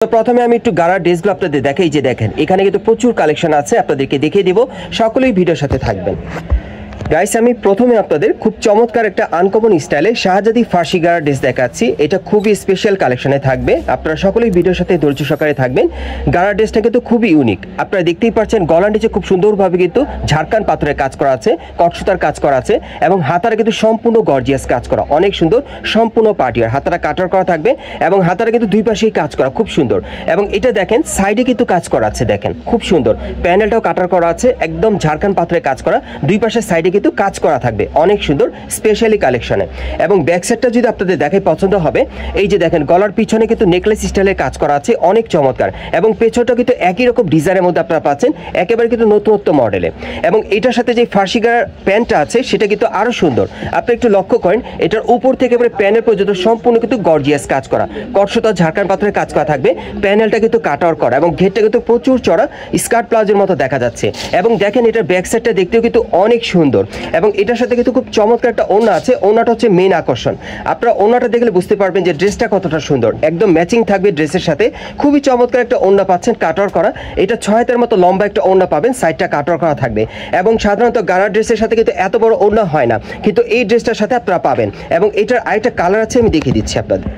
তো প্রথমে আমি একটু গাড়ার ড্রেসগুলো আপনাদের দেখাই, যে দেখেন এখানে কিন্তু প্রচুর কালেকশন আছে, আপনাদেরকে দেখিয়ে দিব। সকলেই ভিডিওর সাথে থাকবেন। গাইস, আমি প্রথমে আপনাদের খুব চমৎকার একটা আনকমন স্টাইলে শাহজাদি ফার্সি গাড়া ড্রেস দেখাচ্ছি। এটা খুবই স্পেশাল কালেকশনে থাকবে, আপনারা সকলেই ভিডিওর সাথে ধৈর্য সহকারে থাকবেন। গাড়া ড্রেসটা কিন্তু খুবই ইউনিক, আপনারা দেখতেই পাচ্ছেন গলার নিচে খুব সুন্দরভাবে কিন্তু ঝাড়খান পাথরের কাজ করা আছে, কটসুতার কাজ করা আছে এবং হাতারা কিন্তু সম্পূর্ণ গর্জিয়াস কাজ করা, অনেক সুন্দর, সম্পূর্ণ পার্টিয়ার। হাতারা কাটার করা থাকবে এবং হাতারা কিন্তু দুই পাশেই কাজ করা, খুব সুন্দর। এবং এটা দেখেন সাইডে কিন্তু কাজ করা আছে, দেখেন খুব সুন্দর। প্যানেলটাও কাটার করা আছে, একদম ঝাড়খান পাথরের কাজ করা, দুই পাশের সাইডে কিন্তু কাজ করা থাকবে, অনেক সুন্দর স্পেশালি কালেকশনে। এবং ব্যাক সাইডটা যদি আপনাদের দেখে পছন্দ হবে, এই যে দেখেন গলার পিছনে কিন্তু নেকলেস স্টাইলের কাজ করা আছে, অনেক চমৎকার। এবং পেছনটা কিন্তু একই রকম ডিজাইনের মধ্যে আপনারা পাচ্ছেন, একেবারে কিন্তু নতুনত্ব মডেলে। এবং এটার সাথে যে ফার্সি গাড়ার প্যান্টটা আছে সেটা কিন্তু আরো সুন্দর, আপনি একটু লক্ষ্য করেন, এটার উপর থেকে এবারে প্যানেল পর্যন্ত সম্পূর্ণ কিন্তু গর্জিয়াস কাজ করা, কটসুতা ঝাড়খান পাথরের কাজ করা থাকবে। প্যানেলটা কিন্তু কাটার করা এবং ঘেরটা কিন্তু প্রচুর চড়া, স্কার্ট প্লাজোর মতো দেখা যাচ্ছে। এবং দেখেন এটার ব্যাক সাইডটা দেখতেও কিন্তু অনেক সুন্দর। এবং এটার সাথে কিন্তু খুব চমৎকার একটা ওড়না আছে, ওড়নাটা হচ্ছে মেইন আকর্ষণ। আপনারা ওড়নাটা দেখলে বুঝতে পারবেন যে ড্রেসটা কতটা সুন্দর, একদম ম্যাচিং থাকবে ড্রেসের সাথে। খুবই চমৎকার একটা ওড়না পাচ্ছেন কাটার করা, এটা 6 হাতের মতো লম্বা একটা ওড়না পাবেন, সাইডটা কাটার করা থাকবে। এবং সাধারণত গাড়া ড্রেসের সাথে কিন্তু এত বড় ওড়না হয় না, কিন্তু এই ড্রেসটার সাথে আপনারা পাবেন। এবং এটার আরেকটা কালার আছে, আমি দেখিয়ে দিচ্ছি আপনাদের।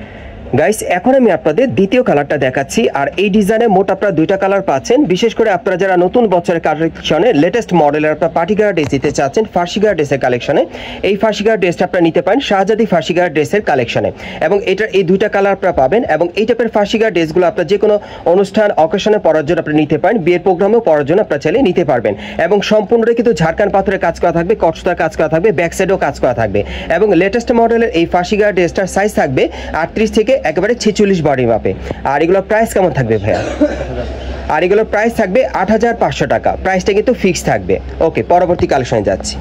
গাইস, এখন আমি আপনাদের দ্বিতীয় কালারটা দেখাচ্ছি। আর এই ডিজাইনে মোট আপনারা দুইটা কালার পাচ্ছেন। বিশেষ করে আপনারা যারা নতুন বছরের কালেকশনে লেটেস্ট মডেলের আপনারা পার্টি গাড়া ড্রেস দিতে চাচ্ছেন ফার্সি গাড়া ড্রেসের কালেকশনে, এই ফার্সি গাড়া ড্রেসটা আপনারা নিতে পারেন শাহজাদি ফার্সি গাড়া ড্রেসের কালেকশনে। এবং এটার এই দুইটা কালার আপনারা পাবেন। এবং এই টাইপের ফার্সি গাড়া ড্রেসগুলো আপনারা যে কোনো অনুষ্ঠান অকেশনে পরার জন্য আপনি নিতে পারেন, বিয়ের প্রোগ্রামেও পরার জন্য আপনারা চাইলে নিতে পারবেন। এবং সম্পূর্ণটাই কিন্তু ঝাড়খান পাথরের কাজ করা থাকবে, কটসুতার কাজ করা থাকবে, ব্যাক সাইডেও কাজ করা থাকবে। এবং লেটেস্ট মডেলের এই ফার্সি গাড়া ড্রেসটার সাইজ থাকবে 38 থেকে একেবারে 46 বডি মাপে। আর এগুলো প্রাইস কেমন থাকবে ভাইয়া? আর এগুলোর প্রাইস থাকবে 8500 টাকা, প্রাইসটা কিন্তু ফিক্স থাকবে। ওকে, পরবর্তী কালেকশনে যাচ্ছি।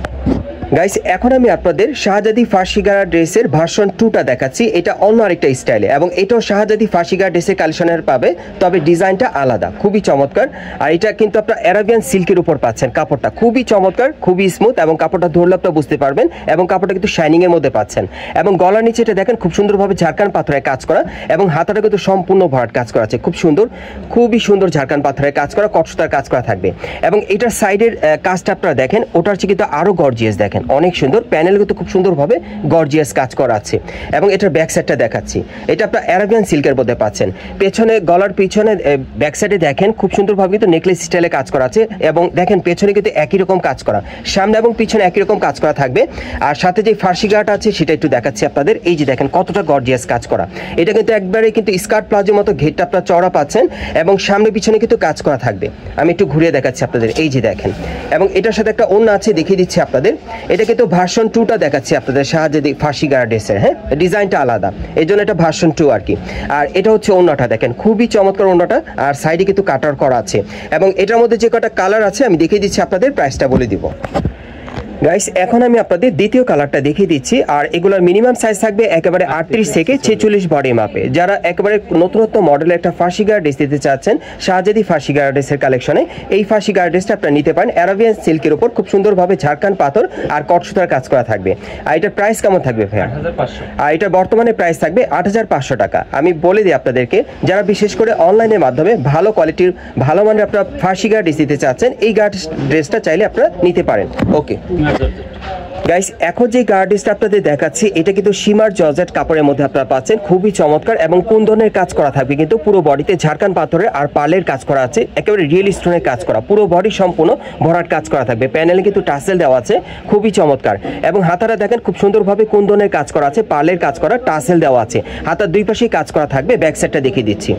গাইস, এখন আমি আপনাদের শাহজাদি ফার্সি গাড়া ড্রেসের ভার্সন 2টা দেখাচ্ছি। এটা অন্য আরেকটা স্টাইলে, এবং এটাও শাহজাদি ফার্সি গাড়া ড্রেসের কালেকশনের পাবে, তবে ডিজাইনটা আলাদা, খুবই চমৎকার। আর এটা কিন্তু আপনার অ্যারাবিয়ান সিল্কের উপর পাচ্ছেন, কাপড়টা খুবই চমৎকার, খুবই স্মুথ। এবং কাপড়টা ধরলে আপনারা বুঝতে পারবেন, এবং কাপড়টা কিন্তু শাইনিং এর মধ্যে পাচ্ছেন। এবং গলার নিচে এটা দেখেন খুব সুন্দরভাবে ঝাড়খান পাথরের কাজ করা, এবং হাতাটা কিন্তু সম্পূর্ণ ভরাট কাজ করা আছে, খুব সুন্দর, খুবই সুন্দর ঝাড়খান পাথরের কাজ করা, কটসুতার কাজ করা থাকবে। এবং এটার সাইডের কাজটা আপনারা দেখেন, ওটার চেয়ে কিন্তু আরো গর্জিয়াস, দেখেন অনেক সুন্দর। প্যানেল কিন্তু খুব সুন্দরভাবে গর্জিয়াস কাজ করা আছে। এবং এটার ব্যাক সাইডটা দেখাচ্ছি, এটা আপনার অ্যারাবিয়ান সিল্কের মধ্যে পাচ্ছেন। পেছনে গলার পিছনে ব্যাক সাইডে দেখেন খুব সুন্দরভাবে কিন্তু নেকলেস স্টাইলে কাজ করা আছে। এবং দেখেন পেছনে কিন্তু একই রকম কাজ করা, সামনে এবং পিছনে একই রকম কাজ করা থাকবে। আর সাথে যে ফার্সি গাড়াটা আছে সেটা একটু দেখাচ্ছি আপনাদের। এই যে দেখেন কতটা গর্জিয়াস কাজ করা, এটা কিন্তু একবারে কিন্তু স্কার্ট প্লাজোর মতো ঘেরটা আপনার চওড়া পাচ্ছেন, এবং সামনে পিছনে কিন্তু কাজ করা থাকবে। আমি একটু ঘুরিয়ে দেখাচ্ছি আপনাদের, এই যে দেখেন। এবং এটার সাথে একটা ওড়না আছে, দেখিয়ে দিচ্ছি আপনাদের। এটা কিন্তু ভার্সন 2টা দেখাচ্ছি আপনাদের শাহজাদি ফার্সি গাড়া ড্রেসের। হ্যাঁ, ডিজাইনটা আলাদা, এই জন্য এটা ভার্সন 2 আর কি। আর এটা হচ্ছে ওড়নাটা, দেখেন খুবই চমৎকার ওড়নাটা, আর সাইডে কিন্তু কাটার করা আছে। এবং এটার মধ্যে যে কটা কালার আছে আমি দেখিয়ে দিচ্ছি আপনাদের, প্রাইসটা বলে দিব। গাইস, এখন আমি আপনাদের দ্বিতীয় কালারটা দেখিয়ে দিচ্ছি। আর এগুলোর মিনিমাম সাইজ থাকবে একেবারে 38 থেকে 46 বডি মাপে। যারা একেবারে নতুনত্ব মডেলের একটা ফার্সি গাড়া ড্রেস দিতে চাচ্ছেন শাহজাদি ফার্সি গাড়া ড্রেসের কালেকশনে, এই ফার্সি গাড়া ড্রেসটা আপনারা নিতে পারেন। অ্যারাবিয়ান সিল্কের উপর খুব সুন্দরভাবে ঝাড়খান পাথর আর কটসুতার কাজ করা থাকবে। আর এটার প্রাইস কেমন থাকবে ভাইয়া? 8500। আর এটা বর্তমানে প্রাইস থাকবে 8500 টাকা। আমি বলে দিই আপনাদেরকে, যারা বিশেষ করে অনলাইনের মাধ্যমে ভালো কোয়ালিটির ভালো মানের আপনারা ফার্সি গাড়া ড্রেস দিতে চাচ্ছেন, এই গাড়া ড্রেসটা চাইলে আপনারা নিতে পারেন। ওকে গাইস, এখন যে গাড়া ড্রেসটা আপনাদের দেখাচ্ছি, এটা কিন্তু সীমার জর্জেট কাপড়ের মধ্যে আপনারা পাচ্ছেন, খুবই চমৎকার। এবং কুন্দনের কাজ করা থাকবে কিন্তু পুরো বডিতে, ঝাড়খান পাথরের আর পার্লের কাজ করা আছে, একেবারে রিয়েল স্টোনের কাজ করা, পুরো বডি সম্পূর্ণ ভরাট কাজ করা থাকবে। প্যানেলে কিন্তু টাসেল দেওয়া আছে, খুবই চমৎকার। এবং হাতারা দেখেন খুব সুন্দরভাবে কুন্দনের কাজ করা আছে, পার্লের কাজ করা, টাসেল দেওয়া আছে, হাতার দুই পাশেই কাজ করা থাকবে। ব্যাক সাইডটা দেখিয়ে দিচ্ছি,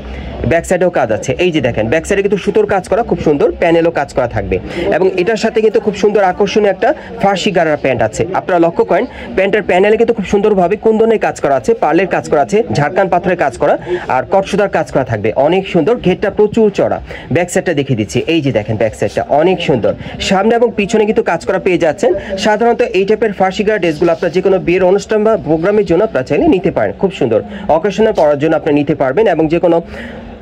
ব্যাক সাইডেও কাজ আছে, এই যে দেখেন ব্যাক সাইডে কিন্তু সুতোর কাজ করা, খুব সুন্দর, প্যানেলও কাজ করা থাকবে। এবং এটার সাথে কিন্তু খুব সুন্দর আকর্ষণীয় একটা ফার্সি গাড়ার প্যান্ট আছে, আপনারা লক্ষ্য করেন প্যান্টের প্যানেলে কিন্তু খুব সুন্দরভাবে কুন্দনের কাজ করা আছে, পার্লের কাজ করা আছে, ঝাড়খান পাথরের কাজ করা আর কটসুতার কাজ করা থাকবে, অনেক সুন্দর। ঘেরটা প্রচুর চড়া। ব্যাক সাইডটা দেখিয়ে দিচ্ছি, এই যে দেখেন ব্যাক সাইডটা অনেক সুন্দর, সামনে এবং পিছনে কিন্তু কাজ করা পেয়ে যাচ্ছেন। সাধারণত এই টাইপের ফার্সি গাড়া ড্রেসগুলো আপনার যে কোনো বিয়ের অনুষ্ঠান বা প্রোগ্রামের জন্য আপনারা চাইলে নিতে পারেন, খুব সুন্দর। অকেশনে পরার জন্য আপনি নিতে পারবেন, এবং যে কোনো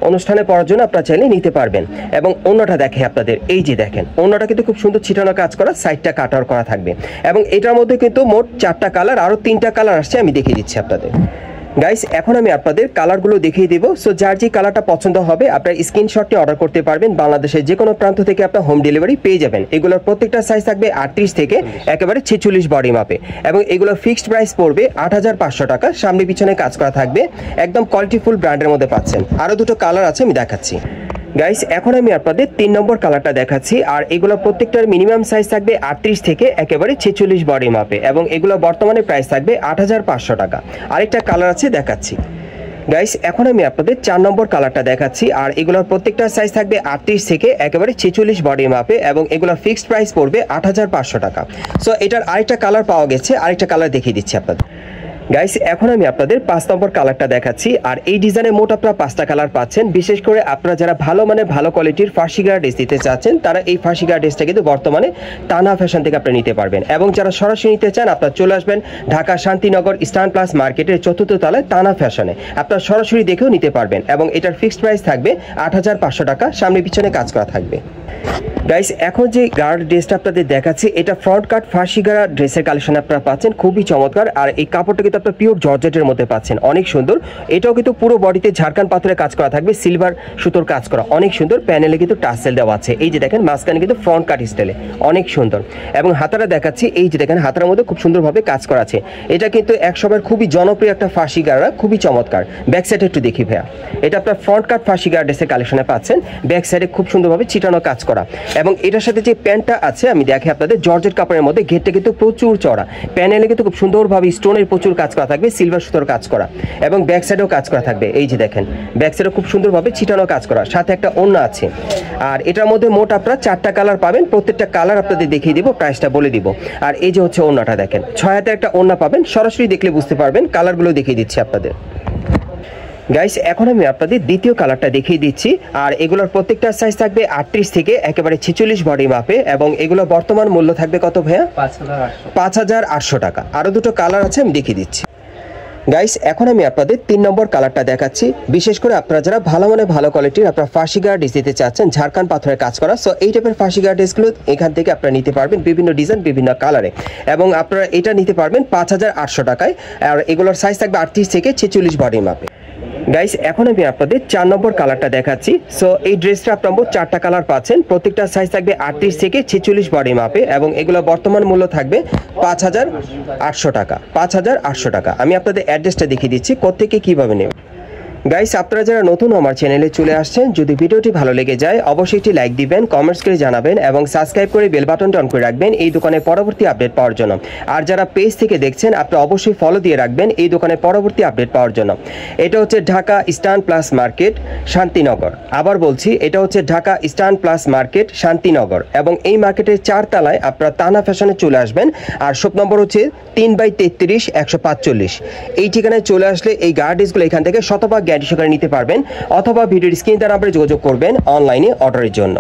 অনুষ্ঠানে পরার জন্য আপনারা চাইলে নিতে পারবেন। এবং ওড়নাটা দেখে আপনাদের, এই যে দেখেন ওড়নাটা কিন্তু খুব সুন্দর ছিটানো কাজ করা, সাইডটা কাটার করা থাকবে। এবং এটার মধ্যে কিন্তু মোট 4টা কালার, আরো 3টা কালার আসছে, আমি দেখিয়ে দিচ্ছি আপনাদের। গাইস এখন আমি আপনাদের কালারগুলো দেখিয়ে দেব। সো যার যে কালারটা পছন্দ হবে আপনার স্ক্রিনশটটি অর্ডার করতে পারবেন। বাংলাদেশের যে কোনো প্রান্ত থেকে আপনার হোম ডেলিভারি পেয়ে যাবেন। এগুলোর প্রত্যেকটা সাইজ থাকবে 38 থেকে একেবারে 46 বডি মাপে এবং এগুলো ফিক্সড প্রাইস পড়বে 8500 টাকা। সামনে পিছনে কাজ করা থাকবে, একদম কোয়ালিটিফুল ব্র্যান্ডের মধ্যে পাচ্ছেন। আরও দুটো কালার আছে, আমি দেখাচ্ছি। গাইস এখন আমি আপনাদের 3 নম্বর কালারটা দেখাচ্ছি আর এগুলো প্রত্যেকটার মিনিমাম সাইজ থাকবে 38 থেকে একেবারে 46 বডি মাপে এবং এগুলো বর্তমানে প্রাইস থাকবে 8500 টাকা। আরেকটা কালার আছে, দেখাচ্ছি। গাইস এখন আমি আপনাদের 4 নম্বর কালারটা দেখাচ্ছি আর এগুলোর প্রত্যেকটা সাইজ থাকবে 38 থেকে একেবারে 46 বডি মাপে এবং এগুলো ফিক্সড প্রাইস পড়বে 8500 টাকা। সো এটার আরেকটা কালার পাওয়া গেছে, আরেকটা কালার দেখিয়ে দিচ্ছি আপনাদের। গাইস এখন আমি আপনাদের 5 নম্বর কালারটা দেখাচ্ছি আর এই ডিজাইনে মোট আপনারা 5টা কালার পাচ্ছেন। বিশেষ করে আপনারা যারা ভালো মানে ভালো কোয়ালিটির ফার্সি গাড়া ড্রেস দিতে চাচ্ছেন তারা এই ফার্সি গাড়া ড্রেসটা কিন্তু বর্তমানে তানা ফ্যাশন থেকে আপনি নিতে পারবেন এবং যারা সরাসরি নিতে চান আপনারা চলে আসবেন ঢাকা শান্তিনগর ইস্টার্ন প্লাস মার্কেটের 4র্থ তলায় তানা ফ্যাশনে। আপনারা সরাসরি দেখেও নিতে পারবেন এবং এটার ফিক্সড প্রাইস থাকবে 8500 টাকা। সামনে পিছনে কাজ করা থাকবে। গাইস এখন যে গার্ড ড্রেসটা আপনাদের দেখাচ্ছি এটা ফ্রন্ট কাট ফার্সি গাড়া ড্রেসের কালেকশন আপনারা পাচ্ছেন, খুবই চমৎকার। আর এই কাপড়টা কিন্তু আপনারা পিওর জর্জেটের মধ্যে পাচ্ছেন, অনেক সুন্দর। এটাও কিন্তু পুরো বডিতে ঝাড়খান পাথরের কাজ করা থাকবে, সিলভার সুতোর কাজ করা, অনেক সুন্দর। প্যানেলে কিন্তু টাসেল দেওয়া আছে, এই যে দেখেন মাঝখানে কিন্তু ফ্রন্ট কাট স্টাইলে, অনেক সুন্দর। এবং হাতাটা দেখাচ্ছি, এই যে দেখেন হাতার মধ্যে খুব সুন্দরভাবে কাজ করা আছে। এটা কিন্তু এক সময়ের খুবই জনপ্রিয় একটা ফার্সি গাড়া, খুবই চমৎকার। ব্যাক সাইডে একটু দেখি ভাইয়া, এটা আপনার ফ্রন্ট কাট ফার্সি গাড়া ড্রেসের কালেকশনে পাচ্ছেন, ব্যাক সাইডে খুব সুন্দরভাবে চিটানো কাজ করা এবং এটার সাথে যে প্যান্টটা আছে আমি দেখি আপনাদের জর্জেট কাপড়ের মধ্যে, ঘেরটা কিন্তু প্রচুর চড়া, প্যানেলে কিন্তু খুব সুন্দরভাবে স্টোনের প্রচুর কাজ করা থাকবে, সিলভার সুতোর কাজ করা এবং ব্যাক সাইডেও কাজ করা থাকবে। এই যে দেখেন ব্যাক সাইডে খুব সুন্দরভাবে ছিটানো কাজ করা, সাথে একটা ওড়না আছে। আর এটার মধ্যে মোট আপনারা 4টা কালার পাবেন, প্রত্যেকটা কালার আপনাদের দেখিয়ে দিব, প্রাইসটা বলে দিব। আর এই যে হচ্ছে ওড়নাটা দেখেন, 6 হাতের একটা ওড়না পাবেন, সরাসরি দেখলে বুঝতে পারবেন। কালারগুলো দেখিয়ে দিচ্ছি আপনাদের। গাইস এখন আমি আপনাদের দ্বিতীয় কালারটা দেখিয়ে দিচ্ছি আর এগুলোর প্রত্যেকটা সাইজ থাকবে 38 থেকে একেবারে 46 বডি মাপে এবং এগুলো বর্তমান মূল্য থাকবে কত ভাইয়া? 5800 টাকা। আরো দুটো কালার আছে, আমি দেখিয়ে দিচ্ছি। গাইস এখন আমি আপনাদের 3 নম্বর কালারটা দেখাচ্ছি। বিশেষ করে আপনারা যারা ভালো মানে ভালো কোয়ালিটির আপনারা ফার্সি গাড়া ড্রেস দিতে চাচ্ছেন, ঝাড়খান পাথরের কাজ করা, সো এই টাইপের ফার্সি গাড়া ড্রেসগুলো এখান থেকে আপনারা নিতে পারবেন বিভিন্ন ডিজাইন বিভিন্ন কালারে এবং আপনারা এটা নিতে পারবেন 5800 টাকায়। আর এগুলোর সাইজ থাকবে 38 থেকে 46 বডি মাপে। গাইস এখন আমি আপনাদের 4 নম্বর কালারটা দেখাচ্ছি। সো এই ড্রেসটা আপনারা 4টা কালার পাচ্ছেন, প্রত্যেকটা সাইজ থাকবে 38 থেকে 46 বডি মাপে এবং এগুলো বর্তমান মূল্য থাকবে 5800 টাকা। 5800 টাকা। আমি আপনাদের অ্যাড্রেসটা দেখিয়ে দিচ্ছি কোত্থেকে কিভাবে নেবেন। গাইস আপনারা যারা নতুন আমার চ্যানেলে চলে আসছেন, যদি ভিডিওটি ভালো লেগে যায় অবশ্যই একটি লাইক দিবেন, কমেন্টস করে জানাবেন এবং সাবস্ক্রাইব করে বেল বাটনটা অন করে রাখবেন এই দোকানের পরবর্তী আপডেট পাওয়ার জন্য। আর যারা পেজ থেকে দেখছেন আপনারা অবশ্যই ফলো দিয়ে রাখবেন এই দোকানের পরবর্তী আপডেট পাওয়ার জন্য। এটা হচ্ছে Dhaka eastern plus market Shantinagar. আবার বলছি, এটা হচ্ছে Dhaka eastern plus market Shantinagar এবং এই মার্কেটের 4 তলায় আপনারা তানা ফ্যাশনে চলে আসবেন। আর শপ নম্বর হচ্ছে 3/33 145। এই ঠিকানায় চলে আসলে এই গার্ড ড্রেসগুলো এখান থেকে শতভাগ গ্যারান্টি সহকারে নিতে পারবেন অথবা ভিডিওর স্ক্রিন দ্বারা আপনারা যোগাযোগ করবেন অনলাইনে অর্ডারের জন্য।